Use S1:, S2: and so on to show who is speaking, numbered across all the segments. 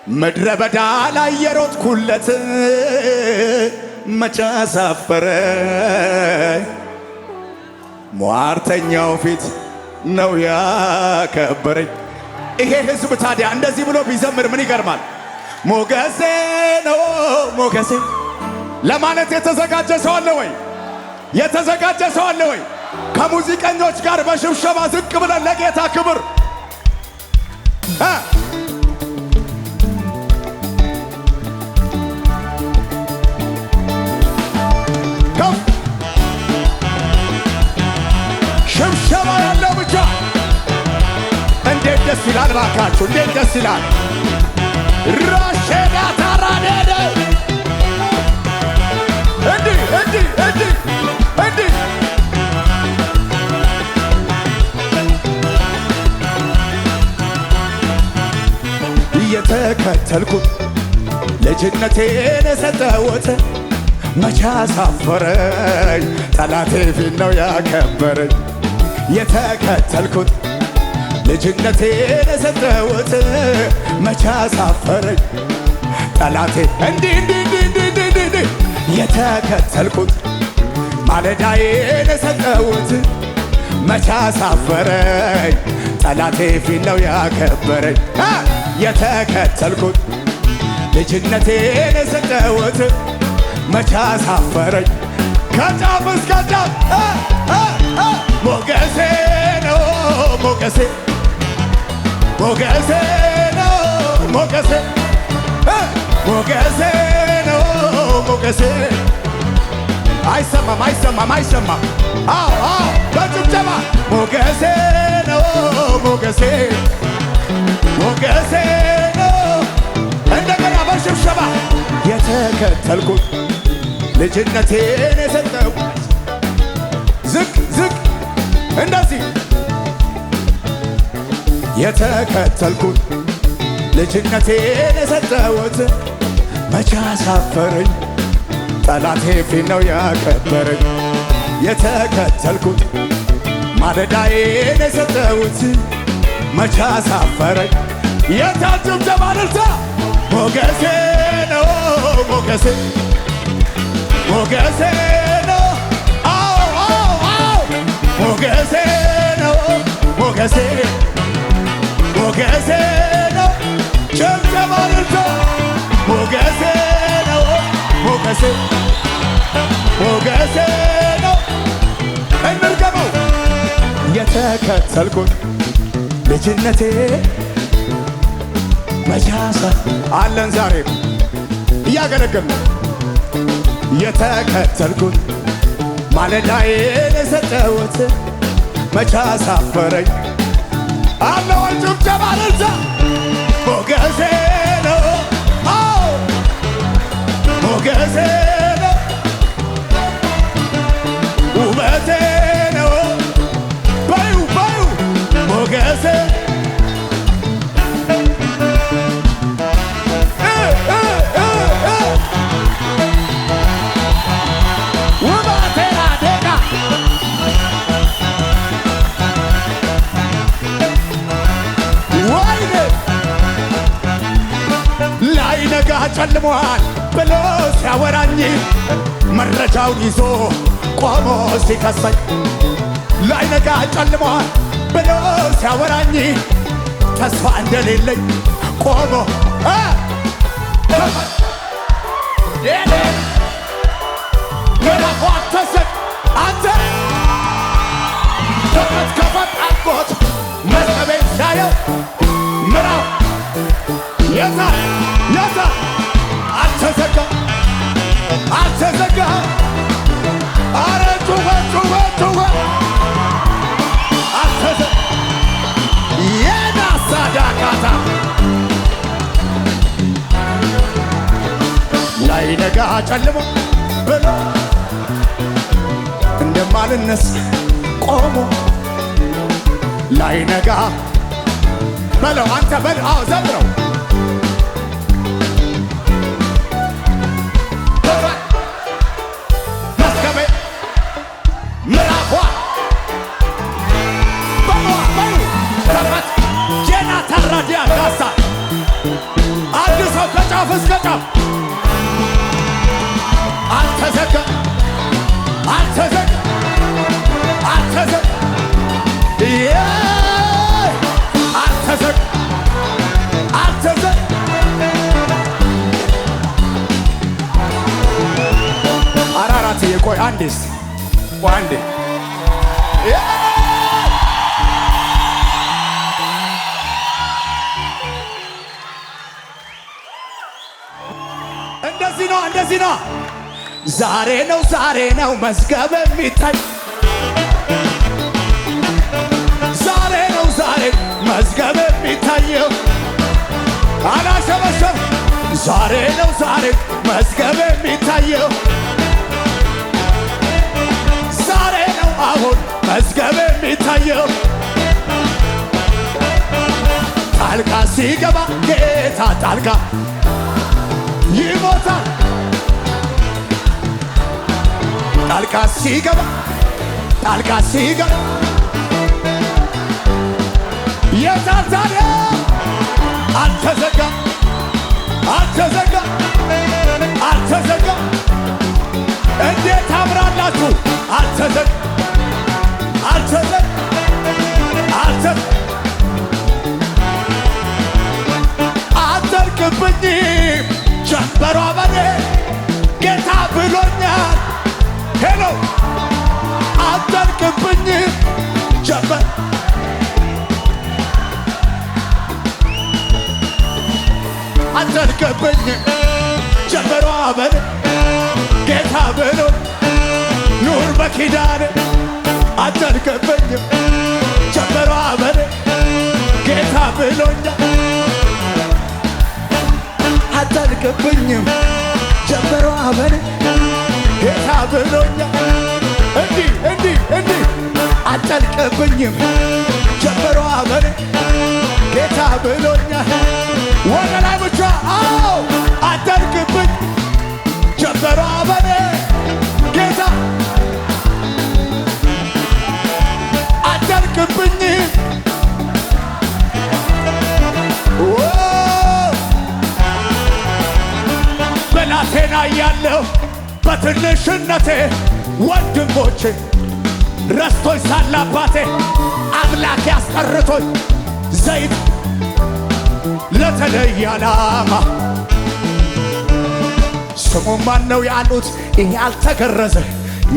S1: ምድረ በዳ ላይ የሮጥኩለት መቼ አሳፈረኝ? ሟርተኛው ፊት ነው ያከበረኝ። ይሄ ሕዝብ ታዲያ እንደዚህ ብሎ ቢዘምር ምን ይገርማል? ሞገሴ ነው ሞገሴ ለማለት የተዘጋጀ ሰው አለ ወይ? የተዘጋጀ ሰው አለ ወይ? ከሙዚቀኞች ጋር በሽብሸባ ዝቅ ብለን ለጌታ ክብር ሽብሸባ ያለው ብቻ እንዴት ደስ ይላል! ባካችሁ እንዴት ደስ ይላል! ራሼዳ ታራዴደ እንዲህ እየተከተልኩት ልጅነቴን የሰጠሁት መቼ አሳፈረኝ? ጠላቴ ፊት ነው ያከበረኝ። የተከተልኩት ልጅነቴን የሰጠሁት መቼ አሳፈረኝ? ጠላቴ እንዲህ የተከተልኩት ማለዳዬን የሰጠሁት መቼ አሳፈረኝ? ጠላቴ ፊት ነው ያከበረኝ። የተከተልኩት ልጅነቴን የሰጠሁት መቼ አሳፈረኝ? ከጫፍ እስከ ጫፍ ሞገሴ ነው ሞገሴ ሞገሴ ነው ሞገሴ ሞገሴ ነው ሞገሴ። አይሰማም አይሰማም አይሰማም። አዎ በጭብጨባ ሞገሴ ነው ሞገሴ ሞገሴ ነው። እንደገና በሽብሸባ የተከተልኩት ልጅነቴን የሰጠው ዝቅ እንደዚህ የተከተልኩት ልጅነቴን የሰጠሁት መቼ አሳፈረኝ? ጠላቴ ፊት ነው ያከበረኝ። የተከተልኩት ማለዳዬን የሰጠሁት መቼ አሳፈረኝ? የታችም ተባልታ ሞገሴ ነው ሞገሴ ሞገሴ ነው ሞገሴ ነው ሞገሴ ሞገሴ ነው ጭብጨባልታ ሞገሴ ነው ሞገሴ ሞገሴ ነው። እንርገመው የተከተልኩት ልጅነቴ መቻሳ አለን ዛሬ እያገለገልን የተከተልኩት ማለዳዬን የሰጠሁት መቼ አሳፈረኝ? አለው ጭብጨባ ልልታ ሞገሴ ነው ሞገሴ ነው ውበቴ ነው በዩ ሞገሴ ጨልሟል ብሎ ሲያወራኝ መረጃውን ይዞ ቆሞ ሲከሰኝ ላይነጋ ጨልሟል ብሎ ሲያወራኝ ተስፋ እንደሌለኝ ቆሞ ምዕራፉ አተሰቅ አንተ ከፈት አልቆት መዝገቤን ሳየው ምዕራፍ የታ አልተዘጋ አረ ጩኸ የናሳዳካታ ላይነጋ ጨልሞ ብሎ እንደማልነስ ቆሞ ላይነጋ በለው አንተ በል ዘምረው ታራዲያ ጋሳ አለ ከጫፍ እስከ ጫፍ አልተዘጋ አልተዘጋ አልተዘጋ አልተዘጋ አልተዘጋ አራራት የቆይ አንዴስ አንዴ እንደዚህ ነው ዛሬ ነው መዝገብ የሚታይ ዛሬ መዝገብ የሚታየው አላሸበሸብ ዛሬ መዝገብ የሚታየው ዛሬ ነው አሁን መዝገብ የሚታየው ጣልቃ ሲገባ ጌታ ጣልቃ ይሞታል ጣልቃ ሲገባ የታዛለ አልተዘጋ እንዴት ታምራላችሁ አልተዘጋ አትዘልቅብኝም ጀንበሯ በኔ ጌታ ብሎኛል ሄሎ አትዘልቅብኝም ጀንበር አትዘልቅብኝም ጀንበሯ በኔ ጌታ ብሎ ኑር በኪዳን አትዘልቅብኝም ጀንበሯ በኔ ጌታ ብሎኛል አትዘልቅብኝም ጀንበሯ በኔ ጌታ ብሎኛል እንዲህ አትዘልቅብኝም ጀንበሯ በኔ ጌታ ብሎኛል ወደ ላይ ብቻ አዎ አትዘልቅብኝ ጀንበሯ በኔ ጌታ አትዘልቅብኝም ብላቴና እያለሁ በትንሽነቴ ወንድሞቼ ረስቶኝ ሳለ አባቴ አምላክ ያስጠርቶኝ ዘይት ለተለየ ዓላማ ስሙ ማን ነው ያሉት ይሄ ያልተገረዘ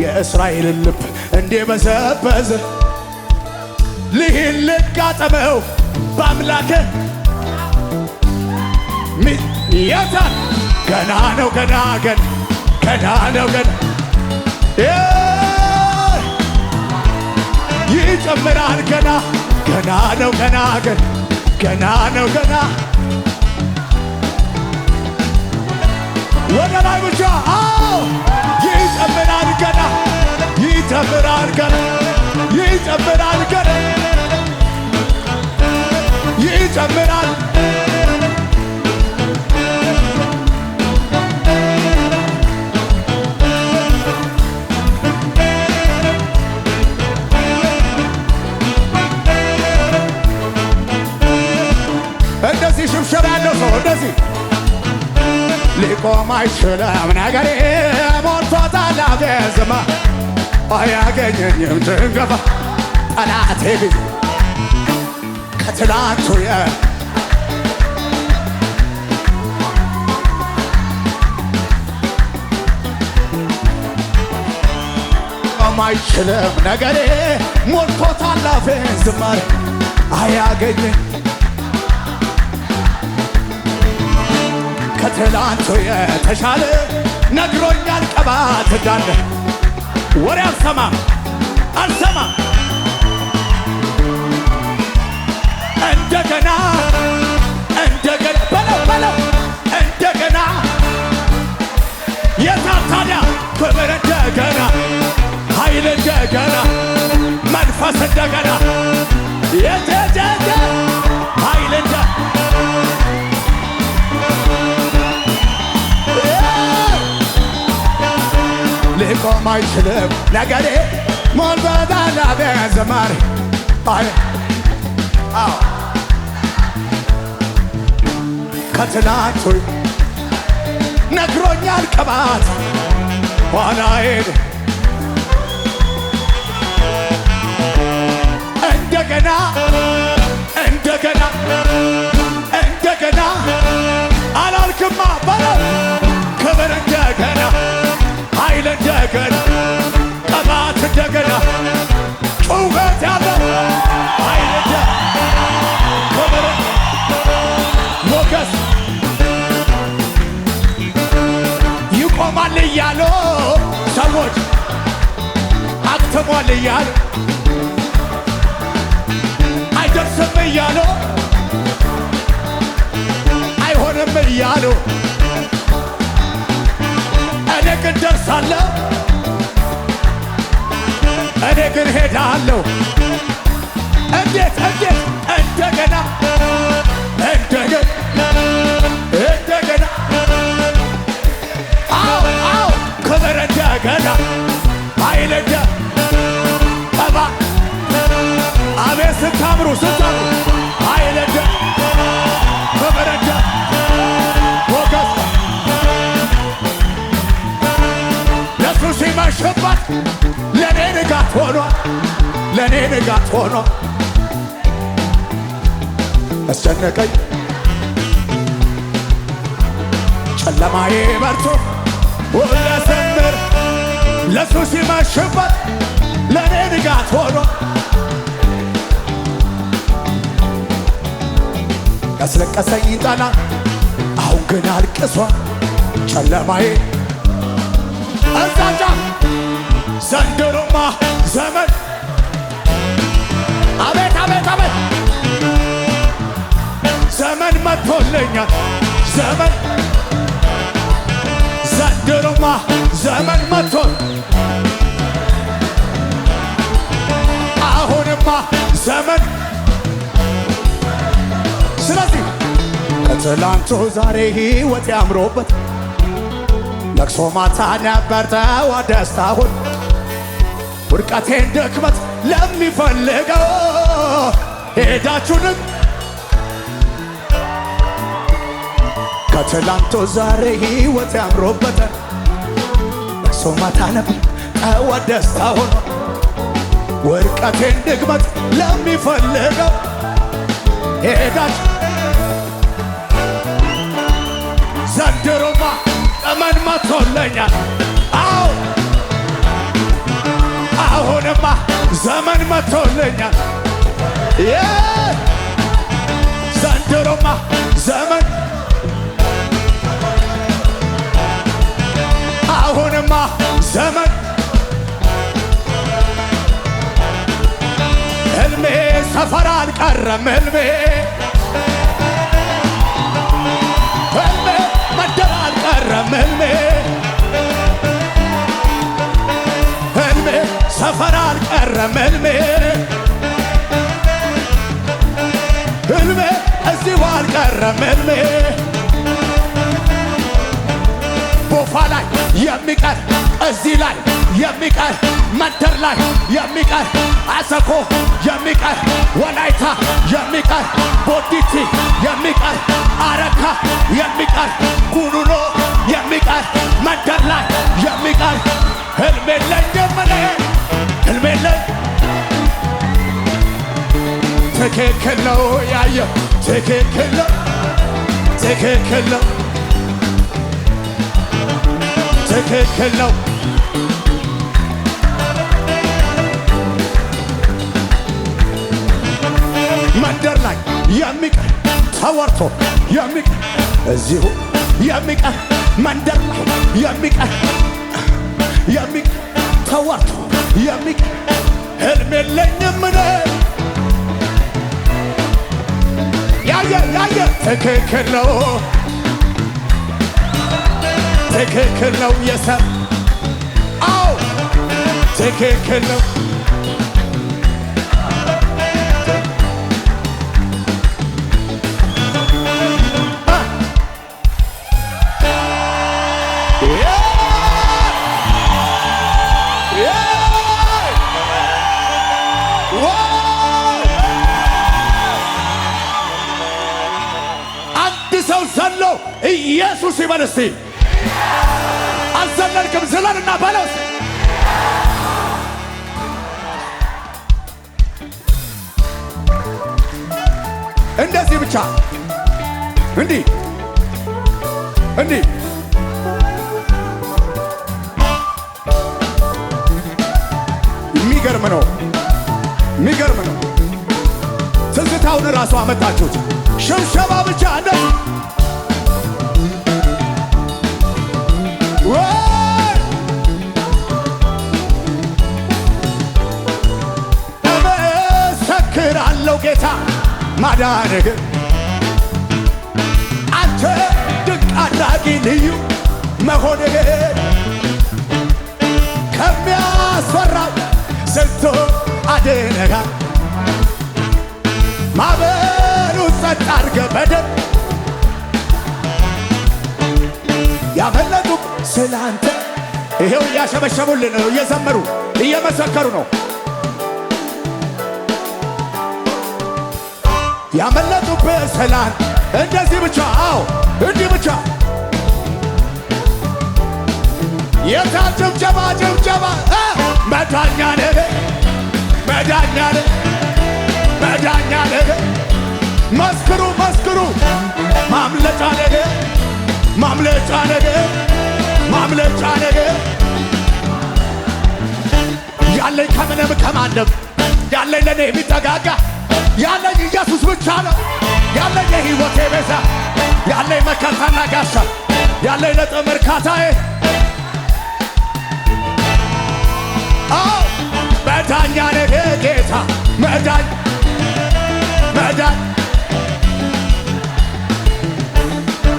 S1: የእስራኤልን ልብ እንዴ በዘበዘ ልሂድ ልጋጠመው በአምላኬ የታል ገና ነው ገና ይጨምራል ገና ነው ወደ ላይ ብቻ አዎ ይጨምራል ገና ይጨምራል እንደዚህ ሽብሸባ ያለው ሰው እንደዚህ ሊቆም አይችልም ነገሬ ሞልቶታል አፌ ዝማ አያገኘኝም ጭንገፋ ጠላቴ ቢል ከትላንቱ ሊቆም አይችልም ነገሬ ሞልቶታል አፌ ዝማሬ አያገኘኝ ከትላንቱ የተሻለ ነግሮኛል ቀባት እንዳለ ወሬ አልሰማም እንደገና በለው እንደገና የታል ታዲያ ክብር እንደገና ኃይል እንደገና መንፈስ እንደገና የተደገ ኃይል ሊቆም አይችልም ነገሬ ሞልቶታል አፌ ዝማሬ ከትላንቱ ነግሮኛል ቅባት ኋላዬን እንደገና እንደገና እንደገና አላልክማ በለው ክብር እንደገና ኃይል እንደገና ቅባት እንደገና ጩኸት ያለው ኃይል ክብር ሞገስ ይቆማል እያሉ ሰዎች አክትሟል እያሉ አይደርስም እያሉ አይሆንም እያሉ እኔ ግን ደርሳለሁ እኔ ግን ሄዳለሁ እንዴት እንደገና እንደገና አዎ ክብር እንደገና ኃይል ጠባ አቤት ስታምሩ ኃይል ክብር ሞገስ ለሱ ሲመሽበት ለኔ ንጋት ሆኗል አስጨነቀኝ ጨለማዬ በርቶ ወለሰምር ለሱ ሲመሽበት ለኔ ንጋት ሆኗል ያስለቀሰኝ ጠላት አሁን ግን አልቅሷል ጨለማዬ እዛጫ ዘንድሮማ ዘመን አቤት ዘመን መጥቶልኛል ዘንድሮማ ዘመን መጥቶል አሁንማ ዘመን ስለዚህ ከትላንቱ ዛሬ ሕይወት ያምሮበት ለቅሶ ማታ ነበር ጠዋት ደስታ ሆነ ውድቀቴን ድክመት ለሚፈልገው ሄዳችሁንም ከትላንቱ ዛሬ ሕይወት ያምሮበት ለቅሶ ማታ ነበር ጠዋት ደስታ ሆነ ውድቀቴን ድክመት ለሚፈልገው ሄዳችሁ ዘንድሮማ ዘመን መጥቶልኛል አሁንማ ዘመን መጥቶልኛል ዘንድሮማ ዘመን አሁንማ ዘመን ሕልሜ ሰፈር አልቀረም ሕልሜ መንደር አልቀረም ሕልሜ ሰፈር አልቀረም ሕልሜ እዚሁ አልቀረም ሕልሜ ቦፋ ላይ የሚቀር እዚህ ላይ የሚቀር መንደር ላይ የሚቀር አሰኮ የሚቀር ወላይታ የሚቀር ቦዲቲ የሚቀር አረካ የሚቀር ጉኑኖ የሚቀር መንደር ላይ የሚቀር ሕልሜ የለኝም እኔ ሕልሜ የለኝ ትክክል ነው ያየው ትክክል ነው ትክክል ነው ትክክል ነው መንደር ላይ የሚቀር ተወርቶ የሚቀር እዚሁ የሚቀር መንደር ላይ የሚቀር ተወርቶ የሚቀር ሕልም የለኝም እኔ ያየ ትክክል ነው ትክክል ነው የሰብ አዎ ትክክል ነው አንድ ሰው ዘሎ ኢየሱስ ይበል እስቲ አልዘለልክም ዝለልና በለው እንደዚህ ብቻ እንዲህ የሚገርም ነው ትዝታውን ራሱ አመጣችሁት ሽብሸባ ብቻ እንደዚህ እመሰክራለሁ ጌታ ማዳንህ አንተ ድንቅ አድራጊ ልዩ መሆንህ ከሚያስፈራው ስንቱ አድነሃል ማዕበሉ ጸጥ አድርገህ በደም ያመለጡ ስላንተ ይሄው እያሸበሸቡልን ነው እየዘመሩ እየመሰከሩ ነው ያመለጡብህ ስላንተ እንደዚህ ብቻ አዎ እንዲህ ብቻ የታ ጭብጨባ መዳኛ ነህ መስክሩ ማምለጫ ነህ ያለኝ ከምንም ከማንም ያለኝ ለኔ የሚጠጋጋ ያለኝ ኢየሱስ ብቻ ነው ያለኝ የሕይወቴ ቤዛ ያለኝ መከታና ጋሻ ያለኝ ነጥብ እርካታዬ መዳኛ ነህ ጌታ መዳኝ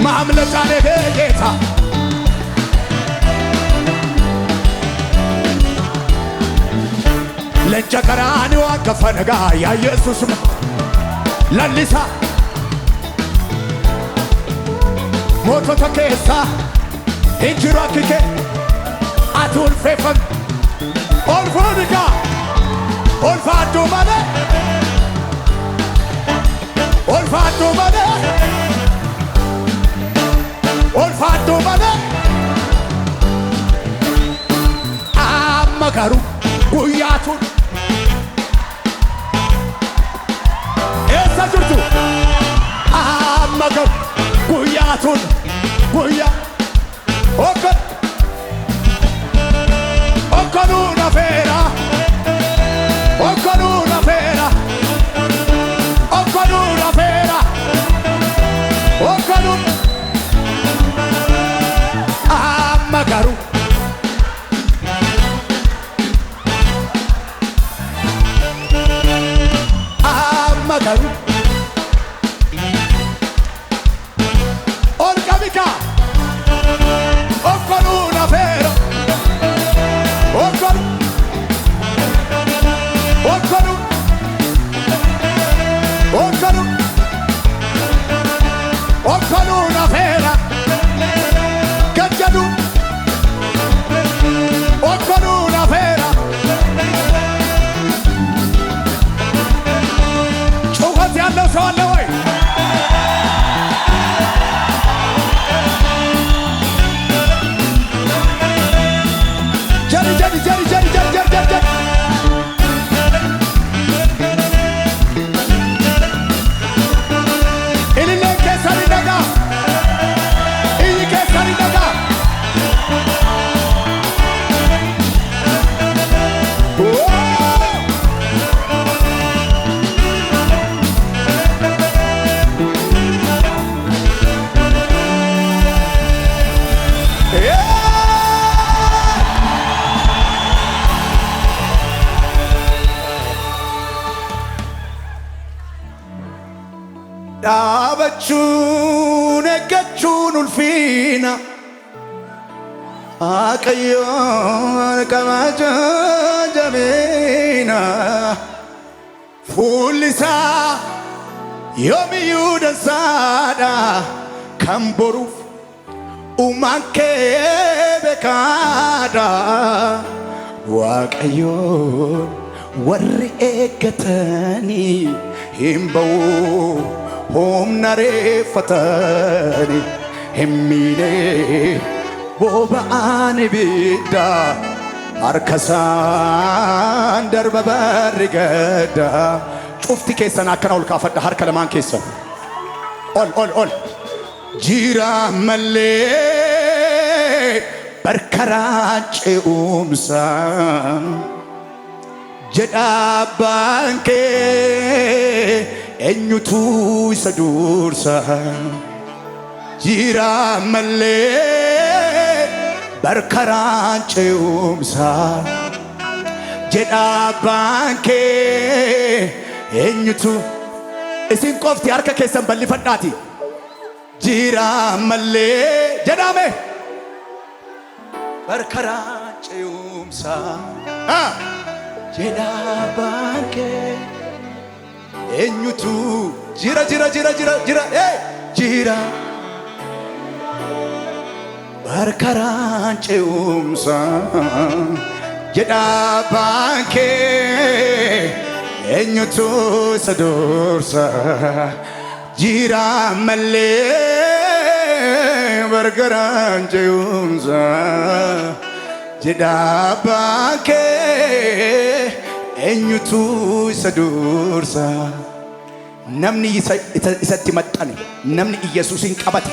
S1: ማምለጫ ነህ ጌታ ለእንጨቀራኒዋ ከፈነጋ ያ ኢየሱስ ለሊሳ ሞቶ ተኬሳ እንጅሯ ክኬ አቱልፌፈን ኦልፎኒካ ኦልፋዱ ማለ አመጋሩ ጉያቱን ኤሰጅርቱ አመጋሩ ጉያቱን ጉያ ኦከኑ ነፌራ አመጋሩ ኦልቀቢካ ኦኮኑ ነፌራ ኦኮኑ ነፌራ ገጀዱ ኦኮኑ ነፌራ ጩኸት ያለው ሰው አለ ወይ? Dhaabbachuun eeggachuun ulfiina Waaqayyoon kabaja jabeena fuulli isaa yoomiyyuu dansaadha kan boruuf uumaan kee beekaadha Waaqayyoon warri eeggatanii hin ba'u humna reeffatanii hin miine boba'aan ibidda harkasaan darba barri gadda. Cufti keessan akkana ol kaafadha harka lamaan keessan. Ol jira malee barkaraa ce'umsa jedha abbaan kee eenyutu isa dursa. Jira malee barkaraa ce'umsa jedha abbaan kee eenyutu. Isin qofti harka keessan bal'ifadhaati. Jira malee jedhame barkaraa ce'umsa jedha abbaan kee eenyutu. Jira barkaraa ce'umsa jedha abbaan kee eenyutu isa dursa. Jira malee barkaraa ce'umsa jedha abbaan kee eenyutu isa dursa. Namni isatti maxxane, namni Yesuusin qabate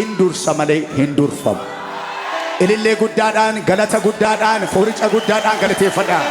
S1: in dursa malee hin durfamu. Ilillee guddaadhaan, galata guddaadhaan, fooricha guddaadhaan galateeffadhaa.